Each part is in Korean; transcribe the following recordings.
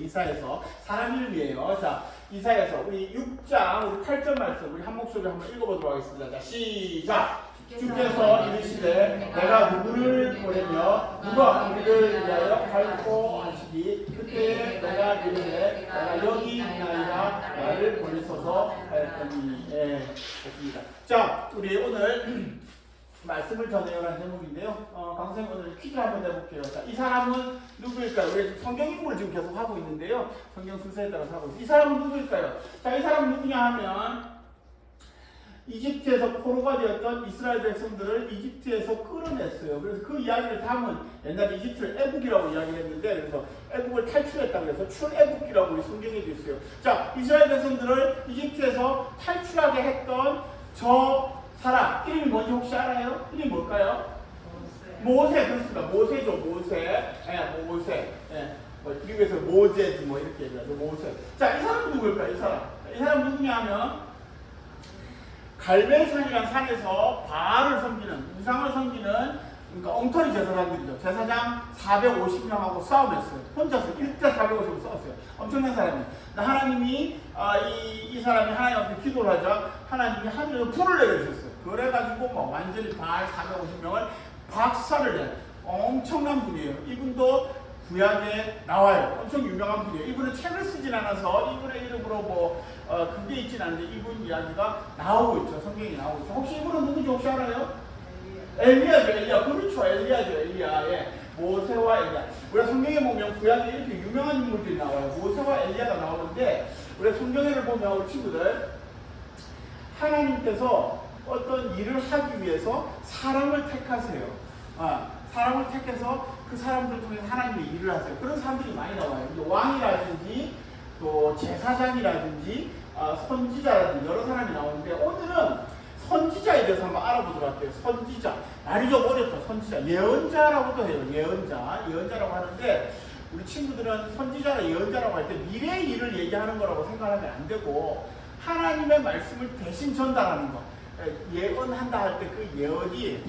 이사야서 사람 이름이에요. 자, 이사야서 우리 6장 우리 8절 말씀 우리 한 목소리로 한번 읽어보도록 하겠습니다. 자, 시작. 주께서 이르시되 내가 누구를 보내며 누가 우리를 위하여 갈고 하시니 그때 내가 이르되 내가 여기 있나이다 나를 보내소서 하였더니. 좋습니다. 자, 우리 오늘 말씀을 전해요라는 제목인데요. 강선생님 오늘 퀴즈 한번 내볼게요. 자, 이 사람은 누구일까요? 우리 성경 인물을 지금 계속 하고 있는데요. 성경 순서에 따라서 하고 있어요. 이 사람은 누구일까요? 자, 이 사람은 누구냐 하면 이집트에서 포로가 되었던 이스라엘 백성들을 이집트에서 끌어냈어요. 그래서 그 이야기를 담은 옛날에 이집트를 애국이라고 이야기했는데 그래서 애국을 탈출했다고 해서 출애국기라고 우리 성경에 돼 있어요. 자, 이스라엘 백성들을 이집트에서 탈출하게 했던 저 사람 이름이 뭔지 혹시 알아요? 이름이 뭘까요? 모세. 그렇습니다. 모세죠. 모세. 모세. 미국에서 모제즈 뭐 이렇게 얘기하죠. 모세. 자, 이 사람은 누구일까요? 이 사람 누구냐 하면 갈멜산이라는 산에서 바알을 섬기는, 우상을 섬기는, 그러니까 엉터리 제사장들이죠. 제사장 450명하고 싸움했어요. 혼자서 1대 450명 싸웠어요. 엄청난 사람이에요. 하나님이 이 사람이 하나님 앞에 기도를 하자 하나님이 하늘에서 불을 내려주셨어요. 그래가지고 뭐 완전히 바알 450명을 박살을 낸 엄청난 분이에요. 이분도 구약에 나와요. 엄청 유명한 분이에요. 이분은 책을 쓰진 않아서 이분의 이름으로 그게 있진 않은데 이분 이야기가 나오고 있죠. 성경에 나오고 있죠. 혹시 이분은 누군지 혹시 알아요? 엘리야죠. 엘리야. 그렇죠. 엘리야죠. 엘리야. 모세와 엘리야. 우리가 성경에 보면 구약에 이렇게 유명한 인물들이 나와요. 모세와 엘리야가 나오는데 우리가 성경에를 보면 우리 친구들 하나님께서 어떤 일을 하기 위해서 사람을 택하세요. 사람을 택해서 그 사람들 통해서 하나님이 일을 하세요. 그런 사람들이 많이 나와요. 왕이라든지 또 제사장이라든지 선지자라든지 여러 사람이 나오는데 오늘은 선지자에 대해서 한번 알아보도록 할게요. 선지자. 말이 좀 어렵죠. 선지자. 예언자라고도 해요. 예언자라고 하는데 우리 친구들은 선지자나 예언자라고 할 때 미래의 일을 얘기하는 거라고 생각하면 안 되고 하나님의 말씀을 대신 전달하는 거. 예언한다 할 때 그 예언이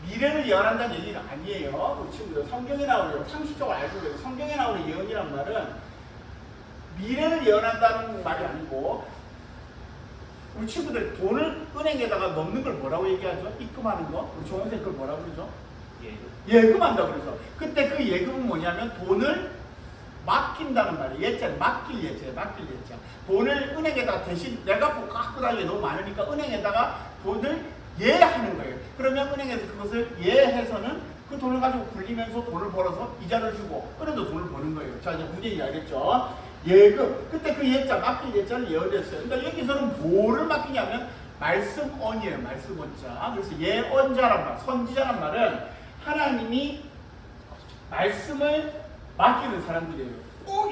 미래를 예언한다는 얘기가 아니에요. 우리 친구들 성경에 나오는 상식적으로 알고 계세요. 성경에 나오는 예언이란 말은 미래를 예언한다는 말이 아니고 우리 친구들 돈을 은행에다가 넣는 걸 뭐라고 얘기하죠? 입금하는 거. 우리 조원생 그걸 뭐라고 그러죠? 예금한다고 그러죠. 그때 그 예금은 뭐냐면 돈을 맡긴다는 말이에요. 예자는 맡길 예자예요. 돈을 은행에다가 대신 내가 갖고 다니기 너무 많으니까 은행에다가 돈을 예하는 거예요. 그러면 은행에서 그것을 예해서는 그 돈을 가지고 굴리면서 돈을 벌어서 이자를 주고 은행도 돈을 버는 거예요. 자, 이제 문제 알겠죠? 예금. 그때 그 예자, 맡길 예자를 예언했어요. 그러니까 여기서는 뭐를 맡기냐면 말씀언이에요. 말씀언자. 그래서 예언자란 말, 선지자란 말은 하나님이 말씀을 맡기는 사람들이에요.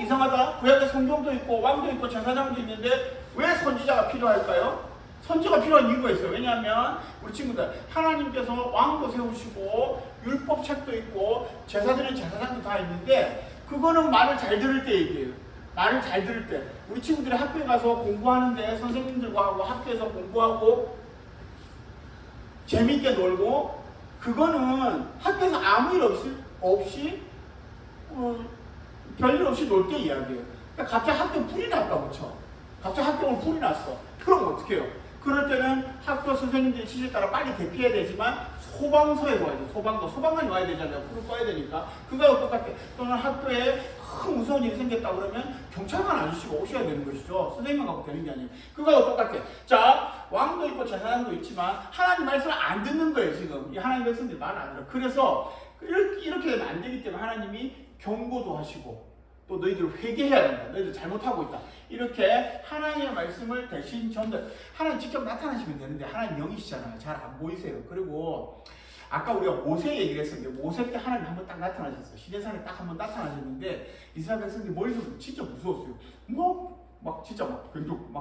이상하다. 구약에 성경도 있고 왕도 있고 제사장도 있는데 왜 선지자가 필요할까요? 선지가 필요한 이유가 있어요. 왜냐하면 우리 친구들 하나님께서 왕도 세우시고 율법책도 있고 제사드리는 제사장도 다 있는데 그거는 말을 잘 들을 때 얘기해요. 말을 잘 들을 때 우리 친구들이 학교에 가서 공부하는데 선생님들과 하고 학교에서 공부하고 재밌게 놀고 그거는 학교에서 아무 일 없이 별일 없이 놀 때 이야기해요. 그러니까 갑자기 학교에 불이 났다고 쳐. 갑자기 학교에 불이 났어. 그럼 어떻게 해요? 그럴 때는 학교 선생님들이 지시에 따라 빨리 대피해야 되지만 소방서에 와야 돼. 소방관이 와야 되잖아요. 불을 꺼야 되니까. 그거하고 똑같아. 또는 학교에 큰 무서운 일이 생겼다 그러면 경찰관 아저씨가 오셔야 되는 것이죠. 선생님만 갖고 되는 게 아니에요. 그거하고 똑같아. 자, 왕도 있고 제사장도 있지만 하나님 말씀을 안 듣는 거예요. 지금 이 하나님 백성들이 말을 안 들어. 그래서 이렇게 되면 안 되기 때문에 하나님이 경고도 하시고 또 너희들 회개해야 된다. 너희들 잘못하고 있다. 이렇게 하나님의 말씀을 대신 전달. 하나님 직접 나타나시면 되는데 하나님 영이시잖아요. 잘 안 보이세요. 그리고 아까 우리가 모세 얘기를 했었는데 모세 때 하나님 한번 딱 나타나셨어요. 시내산에 딱 한번 나타나셨는데 이스라엘 백성들이 머릿속으로 진짜 무서웠어요. 막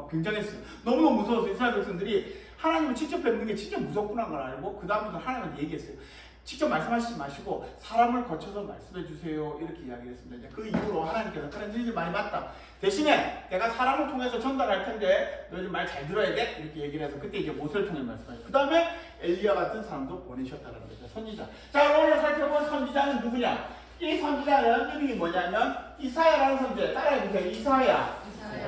굉장했어요. 너무너무 무서웠어요. 이스라엘 백성들이 하나님을 직접 뵙는 게 진짜 무섭구나 걸 알고 그 다음부터 하나님한테 얘기했어요. 직접 말씀하시지 마시고 사람을 거쳐서 말씀해 주세요. 이렇게 이야기를 했습니다. 이제 그 이후로 하나님께서 그래 너희들 말이 맞다. 대신에 내가 사람을 통해서 전달할 텐데 너희들 말 잘 들어야 돼. 이렇게 얘기를 해서 그때 이제 모세를 통해 말씀하셨어요. 그 다음에 엘리야 같은 사람도 보내셨다는 거죠. 선지자. 자, 오늘 살펴본 선지자는 누구냐? 이 선지자는 이름이 뭐냐면 이사야라는 선지자. 따라해보세요. 이사야.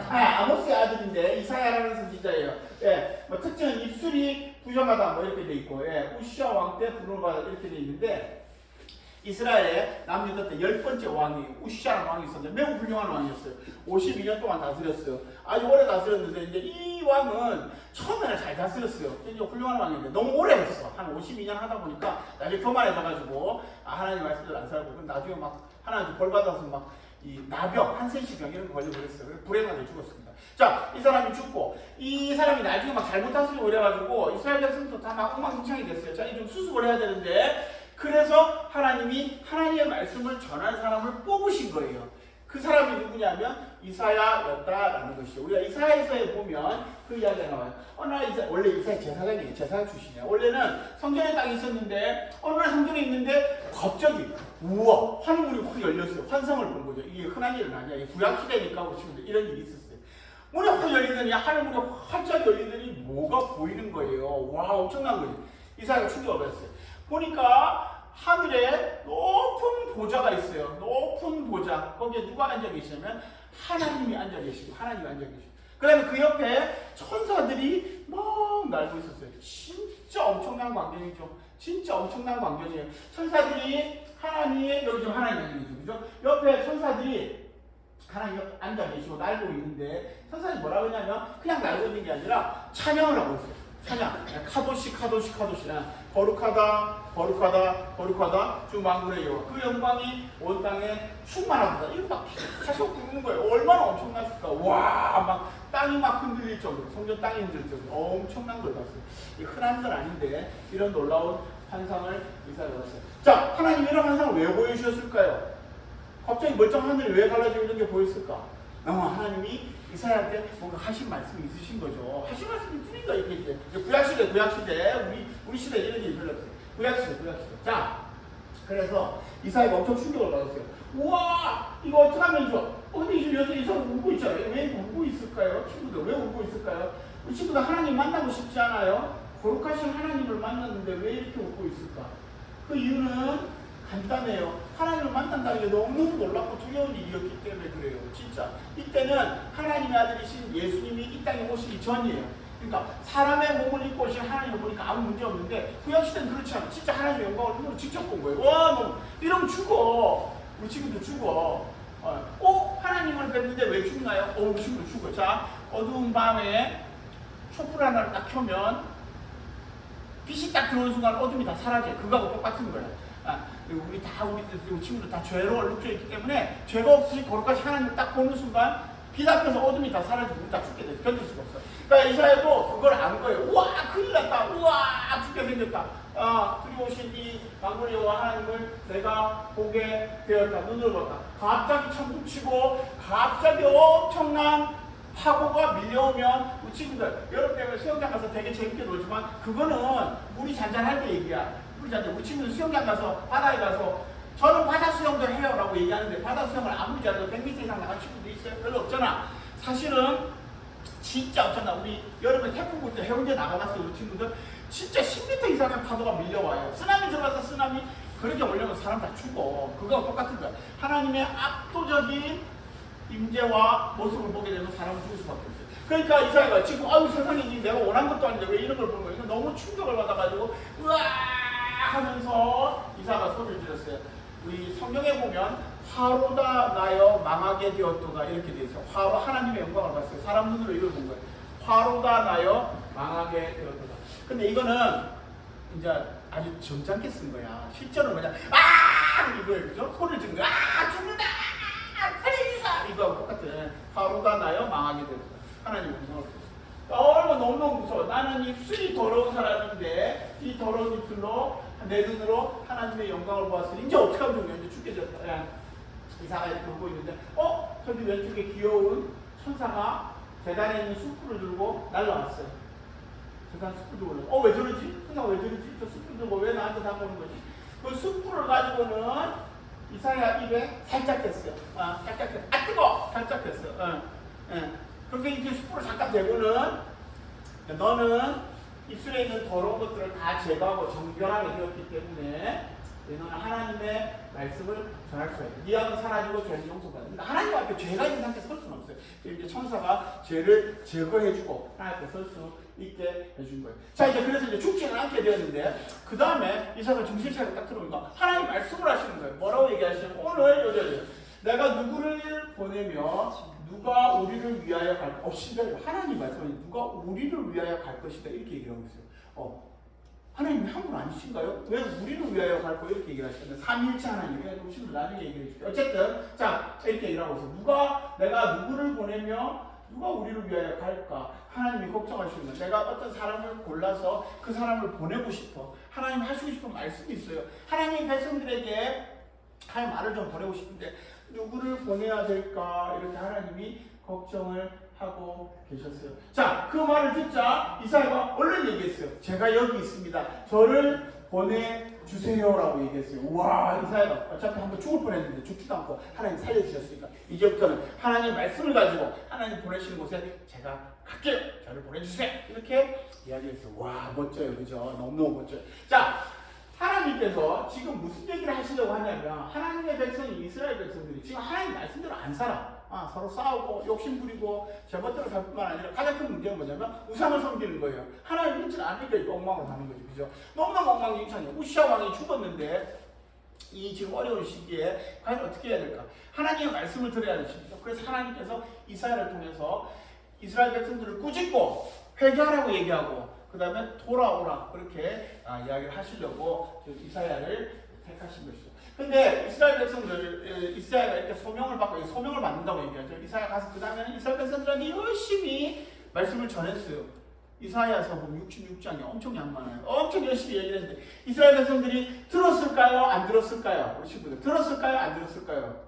아모스의 아들인데 이사야라는 선지자예요. 예, 뭐 특징은 입술이 부정하다 뭐 이렇게 돼 있고, 예, 우시아 왕 때 부름을 받아 이렇게 돼 있는데, 이스라엘의 남유다 때 10번째 왕이 우시아라는 왕이 있었는데 매우 훌륭한 왕이었어요. 52년 동안 다스렸어요. 아주 오래 다스렸는데 이제 이 왕은 처음에는 잘 다스렸어요. 이제 훌륭한 왕인데 너무 오래 했어. 한 52년 하다 보니까 나중에 교만해져가지고 하나님 말씀대로 안 살고, 그럼 나중에 막 하나님 벌 받아서 막 이 나병, 한센시병 이런 거 걸려버렸어요. 그래서 불행하게 죽었습니다. 자, 이 사람이 죽고 이 사람이 나중에 막 잘못 다스리고 그래가지고 이스라엘 백성도 다 막 엉망진창이 됐어요. 자, 이제 좀 수습을 해야 되는데, 그래서 하나님이 하나님의 말씀을 전할 사람을 뽑으신 거예요. 그 사람이 누구냐면 이사야였다라는 것이죠. 우리가 이사야서에 보면 그 이야기가 나와요. 원래 이사야 제사장이에요. 제사장 출신이야. 원래는 성전에 딱 있었는데 어느 날 성전에 있는데 갑자기 우와 하늘문이 확 열렸어요. 환상을 본 거죠. 이게 흔한 일은 아니야. 이게 구약시대니까 보시면 이런 일이 있었어요. 문이 확 열리더니 하늘문이 활짝 열리더니 뭐가 보이는 거예요. 와, 엄청난 거예요. 이사야가 충격을 받았어요. 보니까 하늘에 높은 보좌가 있어요. 높은 보좌. 거기에 누가 앉아 계시냐면 하나님이 앉아 계시고, 하나님이 앉아 계시고, 그 다음에 그 옆에 천사들이 막 날고 있었어요. 진짜 엄청난 광경이죠. 진짜 엄청난 광경이에요. 천사들이 하나님의, 여기 지금 하나님 앉아 계시죠. 그죠? 옆에 천사들이 하나님 옆에 앉아 계시고 날고 있는데, 천사들이 뭐라고 했냐면 그냥 날고 있는 게 아니라 찬양을 하고 있어요. 찬양, 카도시 거룩하다 거룩하다 거룩하다 주 만군의 여호와, 그 영광이 온 땅에 충만하다. 이거 막 계속 부르는 거예요. 얼마나 엄청났을까. 와, 막 땅이 막 흔들릴 정도로, 성전 땅이 흔들릴 정도로 엄청난 걸 봤어요. 이 흔한 건 아닌데 이런 놀라운 환상을 이사야가 봤어요. 자, 하나님 이런 환상을 왜 보여주셨을까요? 갑자기 멀쩡한 하늘이 왜 갈라지고 이런 게 보였을까? 하나님이 이사야한테 뭔가 하신 말씀이 있으신 거죠. 하신 말씀이 있으니까 이렇게 이제 구약시대, 우리 시대에 이런 일이 별로 없어요. 구약시대. 자, 그래서 이사야가 엄청 충격을 받았어요. 우와, 이거 어떡하면 좋아. 근데 지금 여기서 이 사람 울고 있잖아요. 왜 울고 있을까요? 친구들, 왜 울고 있을까요? 우리 친구들 하나님 만나고 싶지 않아요? 거룩하신 하나님을 만났는데 왜 이렇게 울고 있을까? 그 이유는 간단해요. 하나님을 만난다는 게 너무너무 놀랍고 두려운 일이었기 때문에 그래요. 진짜. 이때는 하나님의 아들이신 예수님이 이 땅에 오시기 전이에요. 그러니까 사람의 몸을 입고 오신 하나님을 보니까 아무 문제 없는데, 구약시대는 그렇지 않아. 진짜 하나님의 영광을 눈으로 직접 본 거예요. 와, 너 이러면 죽어. 우리 친구도 죽어. 하나님을 뵀는데 왜 죽나요? 우리 친구도 죽어. 자, 어두운 밤에 촛불 하나를 딱 켜면 빛이 딱 들어오는 순간 어둠이 다 사라져요. 그거하고 똑같은 거야. 우리 친구들 다 죄로 얼룩져 있기 때문에 죄가 없으신 거룩하신 하나님을 딱 보는 순간 빛 앞에서 어둠이 다 사라지고 우리 다 죽게 돼. 견딜 수가 없어. 그러니까 이사야도 그걸 안 거예요. 우와, 큰일 났다. 우와, 죽게 생겼다. 들어오신 이 만군의 여호와 하나님을 내가 보게 되었다. 눈을 봤다. 갑자기 천둥 치고 갑자기 엄청난 파고가 밀려오면, 우리 친구들 여름 때문에 수영장 가서 되게 재밌게 놀지만 그거는 물이 잔잔할 때 얘기야. 우리 친구들 수영장 가서, 바다에 가서 저는 바다 수영도 해요 라고 얘기하는데, 바다 수영을 아무리 잘해도 100m 이상 나간 친구도 있어요? 별로 없잖아. 사실은 진짜 없잖아. 우리 여름에 태풍 불 때 해운대 나가봤어요. 우리 친구들 진짜 10m 이상의 파도가 밀려와요. 쓰나미 들어가서 쓰나미 그렇게 올려면 사람 다 죽어. 그거하고 똑같은 거야. 하나님의 압도적인 임재와 모습을 보게 되면 사람은 죽을 수밖에 없어요. 그러니까 이사야가 지금 세상에 내가 원한 것도 아닌데 왜 이런 걸 보는 거야. 이거 너무 충격을 받아가지고 으아 하면서 이사야가 소리를 질렀어요. 우리 성경에 보면 화로다 나여 망하게 되었도다 이렇게 되어 있어요. 화로, 하나님의 영광을 봤어요. 사람 눈으로 이걸 본 거예요. 화로다 나여 망하게 되었도다. 근데 이거는 이제 아주 점잖게 쓴 거야. 실제로 뭐냐, 이거예요. 그죠? 소리를 지른 거야. 죽는다! 살리사! 이거하고 똑같아. 화로다 나여 망하게 되었도다. 하나님의 영광을 봤어요. 얼마나 너무너무 무서워. 나는 입술이 더러운 사람인데 이 더러운 입술로 내 눈으로 하나님의 영광을 보았으니 이제 어떻게 하면 좋냐. 이제 죽게 되었다. 이사가 이렇게 보고 있는데 저기 왼쪽에 귀여운 천사가 계단에 있는 숯불을 들고 날라왔어요. 계단 숯불 들고 올라와. 왜 저러지? 천사가 왜 저러지? 저 숯불 들고 왜 나한테 다가오는 거지? 그 숯불을 가지고는 이사야 입에 살짝 됐어요. 살짝 됐어. 뜨거워! 살짝 됐어요. 그렇게 이렇게 숯불을 잠깐 대고는, 너는 입술에 있는 더러운 것들을 다 제거하고 정결하게 되었기 때문에 너는 하나님의 말씀을 전할 수가 있다. 네 악은 사라지고 죄는 용서받는다. 하나님 앞에 죄가 있는 상태에 설 수는 없어요. 이제 천사가 죄를 제거해주고 하나님 앞에 설 수 있게 해준 거예요. 자, 이제 그래서 이제 죽지는 않게 되었는데 그 다음에 이사가 정신 차리고 딱 들어오니까 하나님 말씀을 하시는 거예요. 뭐라고 얘기하시냐면 오늘 요즘 내가 누구를 보내며 누가 우리를 위하여 갈 것이다. 하나님 말씀이 누가 우리를 위하여 갈 것이다 이렇게 얘기하고 있어요. 하나님이 한 분 아니신가요? 왜 우리를 위하여 갈 거예요? 이렇게 얘기를 하시는데 삼위일체 하나님. 우리는 나중에 얘기해 줄게요. 어쨌든 자 이렇게 얘기를 하고 있어요. 내가 누구를 보내며 누가 우리를 위하여 갈까? 하나님이 걱정하시는 거예요. 내가 어떤 사람을 골라서 그 사람을 보내고 싶어. 하나님 하시고 싶은 말씀이 있어요. 하나님 백성들에게 할 말을 좀 보내고 싶은데 누구를 보내야 될까? 이렇게 하나님이 걱정을 하고 계셨어요. 자, 그 말을 듣자 이사야가 얼른 얘기했어요. 제가 여기 있습니다. 저를 보내주세요라고 얘기했어요. 와, 이사야가 어차피 한번 죽을 뻔했는데 죽지도 않고 하나님 살려주셨으니까 이제부터는 하나님 말씀을 가지고 하나님 보내시는 곳에 제가 갈게요. 저를 보내주세요. 이렇게 이야기했어요. 와, 멋져요. 그죠? 너무너무 멋져요. 자, 하나님께서 지금 무슨 얘기를 하시려고 하냐면 하나님의 백성이 이스라엘 백성들이 지금 하나님 말씀대로 안 살아. 서로 싸우고 욕심부리고 제멋대로 살 뿐만 아니라 가장 큰 문제는 뭐냐면 우상을 섬기는 거예요. 하나님 믿지는 않으니까 엉망으로 사는 거죠. 그죠? 너무너무 엉망진창이에요. 우시아 왕이 죽었는데 이 지금 어려운 시기에 과연 어떻게 해야 될까? 하나님의 말씀을 드려야 되십니다. 그래서 하나님께서 이사야를 통해서 이스라엘 백성들을 꾸짖고 회개하라고 얘기하고 그 다음에 돌아오라 그렇게 이야기를 하시려고 이사야를 택하신 것이죠. 근데 이스라엘 백성들, 이사야가 이렇게 소명을 받고 소명을 받는다고 얘기하죠. 이사야 가서 그 다음에는 이스라엘 백성들한테 열심히 말씀을 전했어요. 이사야서 보면 66장이 엄청 양만해요. 엄청 열심히 얘기를 했는데 이스라엘 백성들이 들었을까요? 안 들었을까요? 우리 친구들 들었을까요? 안 들었을까요?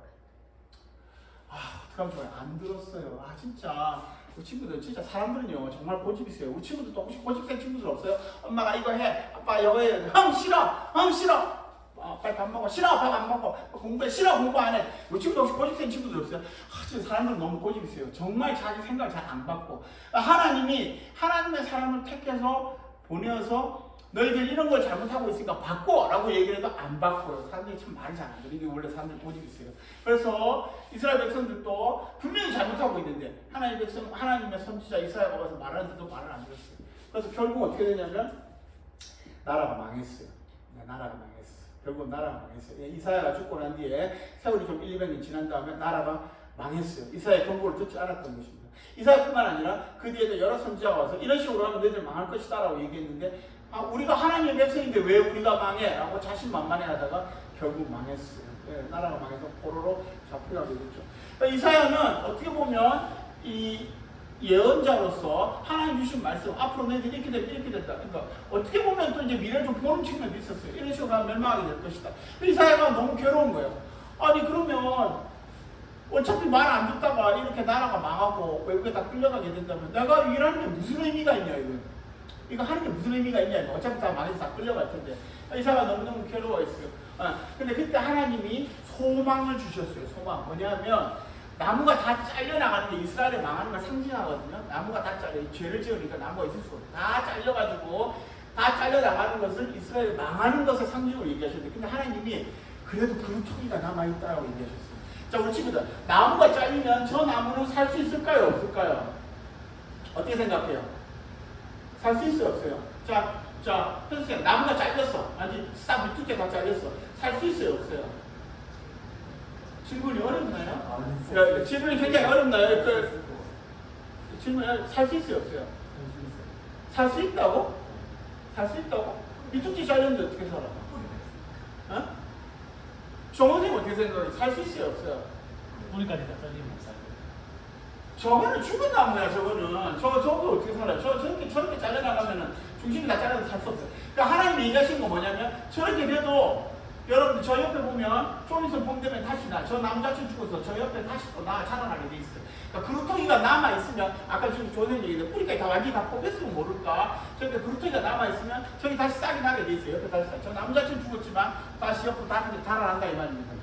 어떡하면 좋아요. 안 들었어요. 진짜 우리 친구들 진짜 사람들은요 정말 고집이 있어요. 우리 친구들도 혹시 고집센 친구들 없어요? 엄마가 이거 해, 아빠 이거 해. 형 싫어, 형 싫어. 빨리 밥 먹어. 싫어, 밥 안 먹어. 공부해. 싫어, 공부 안 해. 우리 친구들 혹시 고집센 친구들 없어요? 진짜 사람들은 너무 고집이 있어요. 정말 자기 생각을 잘 안 받고 하나님이 하나님의 사람을 택해서 보내어서 너희들 이런 걸 잘못하고 있으니까 바꿔! 라고 얘기를 해도 안 바꿔요. 사람들이 참 말이 잘 안 들어요. 이게 원래 사람들 고집이 있어요. 그래서 이스라엘 백성들도 분명히 잘못하고 있는데 하나님의 선지자 이사야가 와서 말하는데도 말을 안 들었어요. 그래서 결국 어떻게 되냐면 나라가 망했어요. 나라가 망했어요. 결국 나라가 망했어요. 이사야가 죽고 난 뒤에 세월이 좀 1, 200년 지난 다음에 나라가 망했어요. 이사야의 경고를 듣지 않았던 것입니다. 이사야뿐만 아니라 그 뒤에도 여러 선지자가 와서 이런 식으로 하면 너희들 망할 것이다 라고 얘기했는데 우리가 하나님의 백성인데 왜 우리가 망해? 라고 자신만만해 하다가 결국 망했어요. 나라가 망해서 포로로 잡혀가게 됐죠. 이사야는 어떻게 보면 이 예언자로서 하나님 주신 말씀 앞으로 너희들이 이렇게 되면 이렇게 된다. 그러니까 어떻게 보면 또 이제 미래를 좀 보는 측면도 있었어요. 이런 식으로 하면 멸망하게 될 것이다. 이사야가 너무 괴로운 거예요. 그러면 어차피 말 안 듣다가 이렇게 나라가 망하고 외국에 다 끌려가게 된다면 내가 일하는 게 무슨 의미가 있냐 이거 하는 게 무슨 의미가 있냐 어차피 다 망해서 다 끌려갈 텐데 이사야가 너무너무 괴로워했어요. 근데 그때 하나님이 소망을 주셨어요. 소망 뭐냐면 나무가 다 잘려나가는 게 이스라엘이 망하는 걸 상징하거든요. 나무가 다 잘려 죄를 지으니까 나무가 있을 수가 없어요. 다 잘려가지고 다 잘려나가는 것을 이스라엘이 망하는 것을 상징으로 얘기하셨는데 근데 하나님이 그래도 그 토기가 남아있다라고 얘기하셨어요. 자, 우리 친구들, 나무가 잘리면 저 나무는 살 수 있을까요? 없을까요? 어떻게 생각해요? 살 수 있어요? 없어요? 자, 선생님, 나무가 잘렸어. 싹 밑두께 다 잘렸어. 살 수 있어요? 없어요? 질문이 어렵나요? 질문이 굉장히 어렵나요? 질문이 살 수 있어요? 없어요? 살 수 있다고? 살 수 있다고? 밑두께 잘렸는데 어떻게 살아? 정원생님 어떻게 생각해요? 살 수 있어요? 없어요? 뿌리까지 다 잘리면 못 살아요. 저거는 죽은 나무야. 저거 어떻게 살아요? 저렇게 잘려나가면은 중심이 다 잘려서 살 수 없어요. 그러니까 하나님이 얘기하신 거 뭐냐면 저렇게 돼도 여러분들 저 옆에 보면 좀 있으면 봄 되면 다시 저 나무 자체 죽어서 저 옆에 다시 또 자라나게 돼 있어요. 그러니까 그루터기가 남아있으면 아까 지금 조선님 얘기했는데 뿌리까지 다 완전히 다 뽑혔으면 모를까 저기 그루터기가 남아있으면 저기 다시 싹이 나게 돼 있어요. 옆에 다시 저 나무 자체는 죽었지만 다시 옆으로 다시 자라난다 이 말입니다.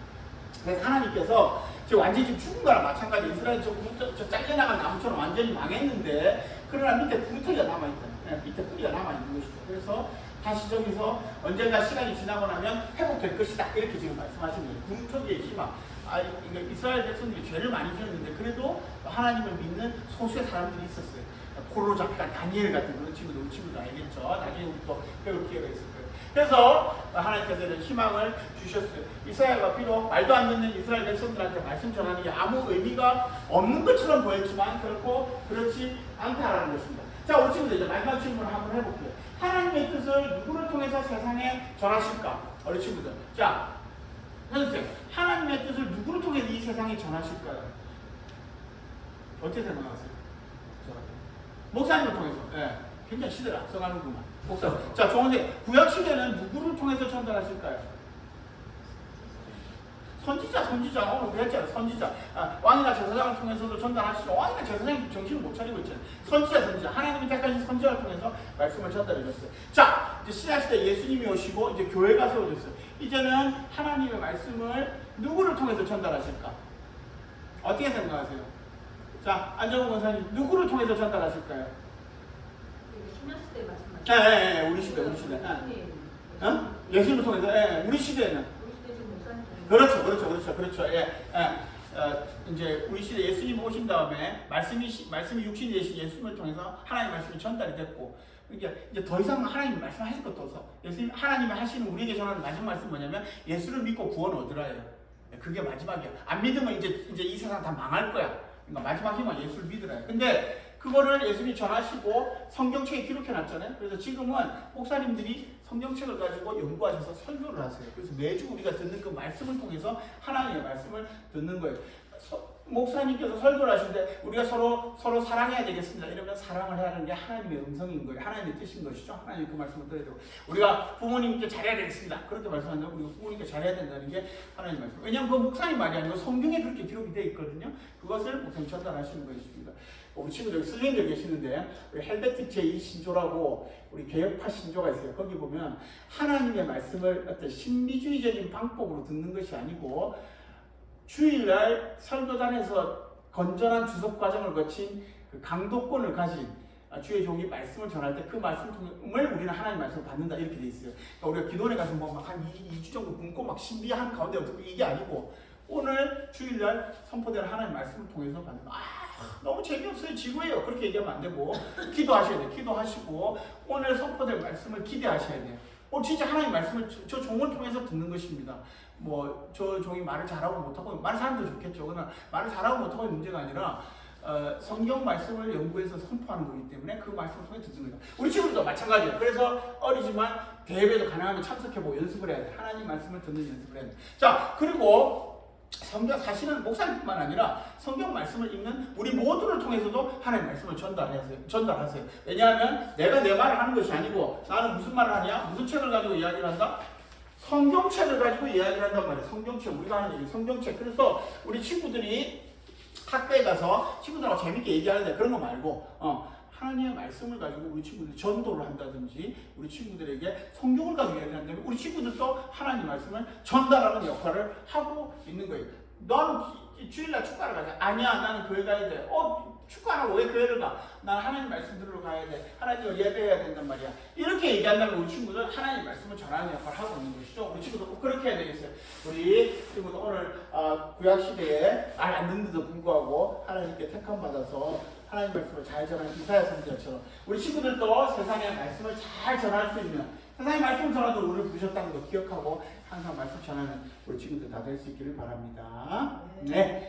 그래서 하나님께서 지금 완전히 지금 죽은 거랑 마찬가지 이스라엘 저 잘려나간 나무처럼 완전히 망했는데 그러나 밑에 그루터기가 남아있다. 밑에 뿌리가 남아있는 것이죠. 그래서 다시 저기서 언젠가 시간이 지나고 나면 회복될 것이다. 이렇게 지금 말씀하시는 거예요. 구속의 희망. 그러니까 이스라엘 백성들이 죄를 많이 지었는데 그래도 하나님을 믿는 소수의 사람들이 있었어요. 고로 작가 다니엘 같은 그런 친구들, 우리 친구들 알겠죠? 나중에 우리 또 배울 기회가 있을 거예요. 그래서 하나님께서 이런 희망을 주셨어요. 이스라엘과 비록 말도 안 듣는 이스라엘 백성들한테 말씀 전하는 게 아무 의미가 없는 것처럼 보였지만 결코 그렇지 않다라는 것입니다. 자, 우리 친구들 이제 마지막 질문을 한번 해볼게요. 하나님의 뜻을 누구를 통해서 세상에 전하실까? 우리 친구들. 자, 선생님, 하나님의 뜻을 누구를 통해서 이 세상에 전하실까요? 어떻게 생각하세요? 목사님을 통해서. 예. 굉장히 시대를 앞서가는구만. 목사. 자, 종원생, 구약 시대는 누구를 통해서 전달하실까요? 선지자. 오늘 그랬잖아요. 선지자. 왕이나 제사장을 통해서도 전달하시죠. 왕이나 제사장이 정신을 못 차리고 있잖아요. 선지자. 하나님이 택하신 선지자를 통해서 말씀을 전달해 줬어요. 자, 이제 신약시대 예수님이 오시고 이제 교회가 세워졌어요. 이제는 하나님의 말씀을 누구를 통해서 전달하실까? 어떻게 생각하세요? 자, 안정훈 권사님, 누구를 통해서 전달하실까요? 신약시대 말씀하시죠? 우리 시대. 예수님을 통해서, 우리 시대에는. 그렇죠. 이제 우리 시대 예수님 오신 다음에 말씀이 육신이 되신 예수님을 통해서 하나님의 말씀이 전달이 됐고, 이제 더 이상 하나님 말씀하실 것도 없어. 예수님 하나님이 하시는 우리에게 전하는 마지막 말씀 뭐냐면 예수를 믿고 구원 얻으라예요. 그게 마지막이야. 안 믿으면 이제 이 세상 다 망할 거야. 그러니까 마지막 힘은 예수를 믿으라요. 근데 그거를 예수님이 전하시고 성경책에 기록해 놨잖아요. 그래서 지금은 목사님들이 성경책을 가지고 연구하셔서 설교를 하세요. 그래서 매주 우리가 듣는 그 말씀을 통해서 하나님의 말씀을 듣는 거예요. 목사님께서 설교를 하시는데 우리가 서로 사랑해야 되겠습니다. 이러면 사랑을 해야 하는 게 하나님의 음성인 거예요. 하나님의 뜻인 것이죠. 하나님 그 말씀을 들어야 되고, 우리가 부모님께 잘해야 되겠습니다. 그렇게 말씀한다면 우리가 부모님께 잘해야 된다는 게 하나님의 말씀. 왜냐하면 그 목사님 말이 아니고 성경에 그렇게 기록이 되어 있거든요. 그것을 목사님 전달하시는 것입니다. 우리 친구들 슬림들 계시는데 우리 헬베틱 제2신조라고 우리 개혁파 신조가 있어요. 거기 보면 하나님의 말씀을 어떤 신비주의적인 방법으로 듣는 것이 아니고 주일날 설교단에서 건전한 주석 과정을 거친 그 강도권을 가진 주의 종이 말씀을 전할 때 그 말씀을 우리는 하나님 말씀을 받는다 이렇게 돼 있어요. 그러니까 우리가 기도원에 가서 한 2주 정도 굶고 막 신비한 가운데 듣고 이게 아니고 오늘 주일날 선포되는 하나님 말씀을 통해서 받는 거. 너무 재미없어요. 지루해요. 그렇게 얘기하면 안 되고 기도하셔야 돼요. 기도하시고 오늘 선포될 말씀을 기대하셔야 돼요. 진짜 하나님 말씀을 저 종을 통해서 듣는 것입니다. 저 종이 말을 잘하고 못하고 말을 잘하면 더 좋겠죠. 그러나 말을 잘하고 못하고의 문제가 아니라 성경 말씀을 연구해서 선포하는 거기 때문에 그 말씀을 통해 듣는 거예요. 우리 친구들도 마찬가지예요. 그래서 어리지만 대회도 가능하면 참석해보고 연습을 해야 돼. 하나님 말씀을 듣는 연습을 해야 돼. 자, 그리고 성경 사실은 목사님뿐만 아니라 성경 말씀을 읽는 우리 모두를 통해서도 하나님 말씀을 전달하세요. 왜냐하면 내가 내 말을 하는 것이 아니고 나는 무슨 말을 하냐? 무슨 책을 가지고 이야기를 한다? 성경책을 가지고 이야기를 한단 말이에요. 성경책, 우리가 하는 얘기 성경책. 그래서 우리 친구들이 학교에 가서 친구들하고 재밌게 얘기하는데 그런 거 말고 하나님의 말씀을 가지고 우리 친구들이 전도를 한다든지 우리 친구들에게 성경을 가지고 이야기를 한다면 우리 친구들도 하나님 말씀을 전달하는 역할을 하고 있는 거예요. 너는 주일날 축가를 가자. 아니야, 나는 교회 가야 돼. 축가 안 하고 왜 교회를 가? 난 하나님 말씀 들으러 가야 돼. 하나님을 예배해야 된단 말이야. 이렇게 얘기한다면 우리 친구들 하나님 말씀을 전하는 역할을 하고 있는 것이죠. 우리 친구들 꼭 그렇게 해야 되겠어요. 우리 친구들 오늘 구약 시대에 말 안 듣는데도 불구하고 하나님께 택함 받아서 하나님 말씀을 잘 전하는 이사야 선지자처럼 우리 친구들도 세상의 말씀을 잘 전할 수 있는, 세상의 말씀 전하도 우리를 부르셨다는 거 기억하고 항상 말씀 전하는 우리 친구들 다 될 수 있기를 바랍니다. 네.